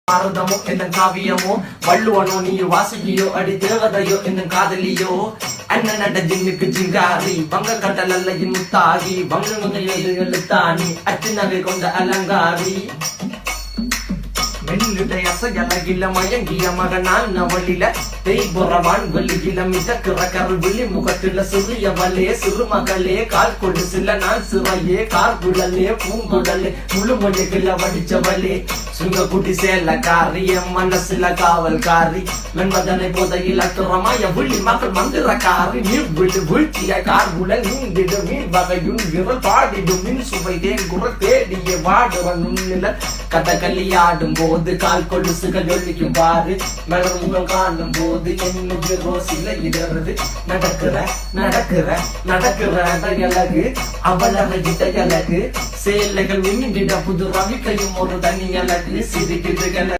பாரதமோ என்னும் காவியமோ வள்ளுவனோ நீ வாசுகியோ அடி தேவதையோ என்னும் காதலியோ அண்ணன் நட ஜின்னுக்கு ஜிங்காரி வங்க கடல் அல்லையின் முத்தாகி வங்க எழுத்தாணி அச்சு நகை கொண்ட அலங்காரி மெல்லுடைய அசையலகில மயங்கிய மகனான் நவளில தேய்புறவான் வெளியில மிதக்கிற கருவிழி முகத்தில சிறிய வலே சிறுமகளே கால் கொடு சில நான் சிறையே கார்குழலே பூங்குழலே முழுமொழிகள வடிச்சவளே சுங்க குட்டி சேலக்காரி என் மனசுல காவல்காரி மென்பதனை போதையில் அத்துறமாய விழி மகள் மந்திரக்காரி நீர் விழு வீழ்ச்சிய கார்குழல் நீந்திடு மீன் வகையுன் விரல் பாடிடும் மின் சுவை தேங்குறல் தேடிய வாடுவன் உன்னில கதகளியாடும் போது கால் கொலுசுகள் ஒழிக்கும் பாரு மலர் முகம் காணும் போது என்னுக்கு ரோசில இடறது நடக்கிற நடக்கிற நடக்கிற அழகு அவளை அழகு சேலைகள் மின்னிட புது ரவிக்கையும் ஒரு தனி அழகு சிரிக்குதுகள்